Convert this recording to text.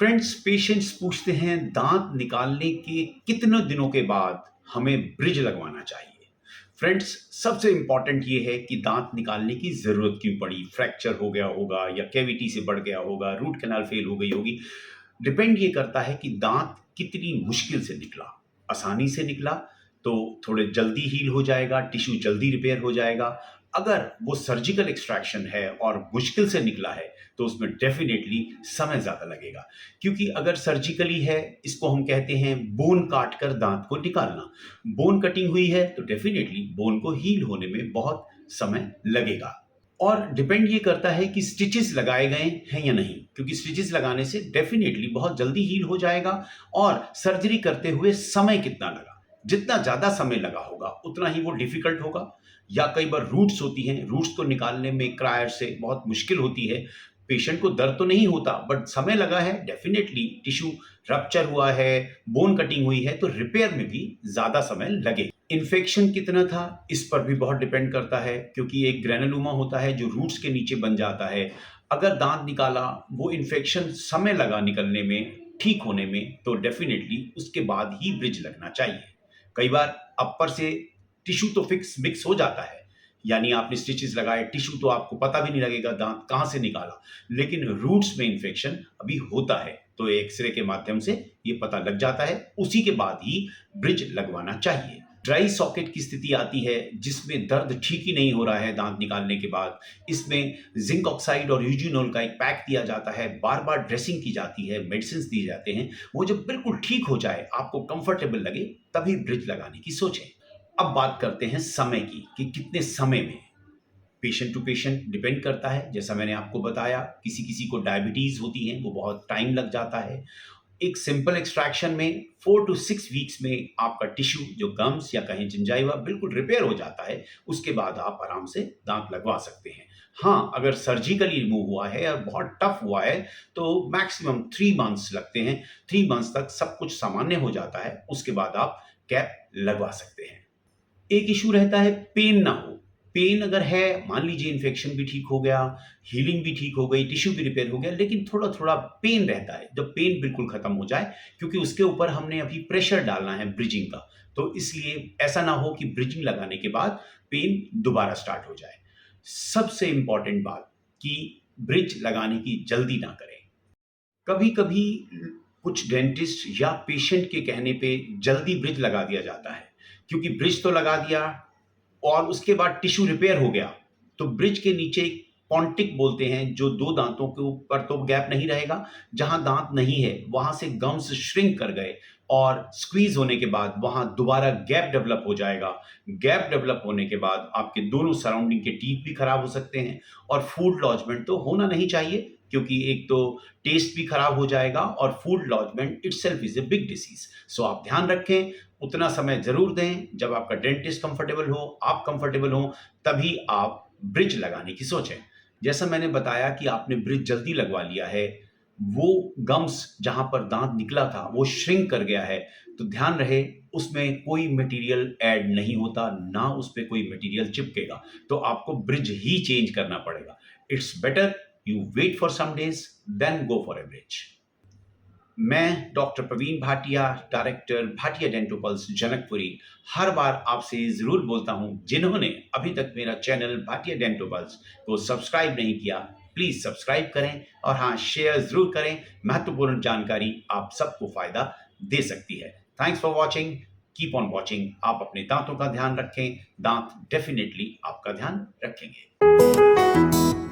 Friends, patients पूछते हैं दांत निकालने के कितने दिनों के बाद हमें ब्रिज लगवाना चाहिए। फ्रेंड्स, सबसे इंपॉर्टेंट ये है कि दांत निकालने की जरूरत क्यों पड़ी। फ्रैक्चर हो गया होगा या कैविटी से बढ़ गया होगा, रूट कैनाल फेल हो गई होगी। डिपेंड ये करता है कि दांत कितनी मुश्किल से निकला। आसानी से निकला तो थोड़े जल्दी हील हो जाएगा, टिश्यू जल्दी रिपेयर हो जाएगा। अगर वो सर्जिकल एक्सट्रैक्शन है और मुश्किल से निकला है तो उसमें डेफिनेटली समय ज़्यादा लगेगा। क्योंकि अगर सर्जिकली है, इसको हम कहते हैं बोन काट कर दांत को निकालना। बोन कटिंग हुई है तो डेफिनेटली बोन को हील होने में बहुत समय लगेगा। और डिपेंड ये करता है कि स्टिचेस लगाए गए हैं या नहीं, क्योंकि स्टिचेस लगाने से डेफिनेटली बहुत जल्दी हील हो जाएगा। और सर्जरी करते हुए समय कितना लगा, जितना ज़्यादा समय लगा होगा उतना ही वो डिफिकल्ट होगा। या कई बार रूट्स होती हैं, रूट्स को निकालने में क्रायर से बहुत मुश्किल होती है। पेशेंट को दर्द तो नहीं होता बट समय लगा है, डेफिनेटली टिश्यू रप्चर हुआ है, बोन कटिंग हुई है तो रिपेयर में भी ज़्यादा समय लगे। इन्फेक्शन कितना था इस पर भी बहुत डिपेंड करता है, क्योंकि एक ग्रेनुलोमा होता है जो रूट्स के नीचे बन जाता है। अगर दांत निकाला, वो इन्फेक्शन समय लगा निकलने में, ठीक होने में, तो डेफिनेटली उसके बाद ही ब्रिज लगना चाहिए। कई बार अपर से टिश्यू तो फिक्स मिक्स हो जाता है, यानी आपने स्टिचेस लगाए, टिश्यू तो आपको पता भी नहीं लगेगा दांत कहाँ से निकाला। लेकिन रूट्स में इन्फेक्शन अभी होता है तो एक्सरे के माध्यम से ये पता लग जाता है, उसी के बाद ही ब्रिज लगवाना चाहिए। ड्राई सॉकेट की स्थिति आती है जिसमें दर्द ठीक ही नहीं हो रहा है दांत निकालने के बाद। इसमें जिंक ऑक्साइड और यूजिनोल का एक पैक दिया जाता है, बार बार ड्रेसिंग की जाती है, मेडिसिन दिए जाते हैं। वो जब बिल्कुल ठीक हो जाए, आपको कंफर्टेबल लगे, तभी ब्रिज लगाने की सोचें। अब बात करते हैं समय की कि कितने समय में। पेशेंट टू पेशेंट डिपेंड करता है। जैसा मैंने आपको बताया, किसी किसी को डायबिटीज़ होती है, वो बहुत टाइम लग जाता है। एक सिंपल एक्सट्रैक्शन में 4 टू 6 वीक्स में आपका टिश्यू, जो गम्स या कहीं जिंजाइवा, बिल्कुल रिपेयर हो जाता है। उसके बाद आप आराम से दांत लगवा सकते हैं। हाँ, अगर सर्जिकली रिमूव हुआ है और बहुत टफ हुआ है तो मैक्सिमम 3 मंथ्स लगते हैं। 3 मंथ्स तक सब कुछ सामान्य हो जाता है, उसके बाद आप कैप लगवा सकते हैं। एक इशू रहता है पेन ना हो। पेन अगर है, मान लीजिए इन्फेक्शन भी ठीक हो गया, हीलिंग भी ठीक हो गई, टिश्यू भी रिपेयर हो गया, लेकिन थोड़ा-थोड़ा पेन रहता है। जब पेन बिल्कुल खत्म हो जाए, क्योंकि उसके ऊपर हमने अभी प्रेशर डालना है ब्रिजिंग का, तो इसलिए ऐसा ना हो कि ब्रिजिंग लगाने के बाद पेन दोबारा स्टार्ट हो जाए। सबसे इम्पोर्टेंट बात कि ब्रिज लगाने की जल्दी ना करें। कभी-कभी कुछ डेंटिस्ट या पेशेंट के कहने पे जल्दी ब्रिज लगा दिया जाता है, क्योंकि ब्रिज तो लगा दिया और उसके बाद टिश्यू रिपेयर हो गया, तो ब्रिज के नीचे एक पॉन्टिक बोलते हैं, जो 2 दांतों के ऊपर तो गैप नहीं रहेगा, जहाँ दांत नहीं है, वहाँ से गम्स श्रिंक कर गए और स्क्वीज़ होने के बाद वहाँ दोबारा गैप डेवलप हो जाएगा। गैप डेवलप होने के बाद आपके दोनों सराउंडिंग के टीथ भी खराब हो सकते हैं और फूड लॉजमेंट तो होना नहीं चाहिए, क्योंकि एक तो टेस्ट भी खराब हो जाएगा और food lodgement itself is a big disease. सो आप ध्यान रखें, उतना समय ज़रूर दें, जब आपका डेंटिस्ट कंफर्टेबल हो, आप कंफर्टेबल हों, तभी आप ब्रिज लगाने की सोचें। जैसा मैंने बताया कि आपने ब्रिज जल्दी लगवा लिया है, वो गम्स जहाँ पर दाँत निकला था, वो श्रिंक कर गया है, तो ध्यान रहे उसमें कोई मटेरियल ऐड नहीं होता, ना उस पे कोई मटेरियल चिपकेगा, तो आपको ब्रिज ही चेंज करना पड़ेगा। It's better you wait for some days then go for a bridge. मैं doctor Praveen Bhatia, director Bhatia Dentopulse Janakpuri, हर बार आपसे ज़रूर बोलता हूं, जिन्होंने अभी तक मेरा चैनल भाटिया डेंटोपल्स को सब्सक्राइब नहीं किया, प्लीज़ सब्सक्राइब करें और हाँ, शेयर ज़रूर करें। महत्वपूर्ण जानकारी आप सबको फ़ायदा दे सकती है। Thanks for watching, keep on watching. आप अपने दांतों का ध्यान रखें, दांत डेफिनेटली आपका ध्यान रखेंगे।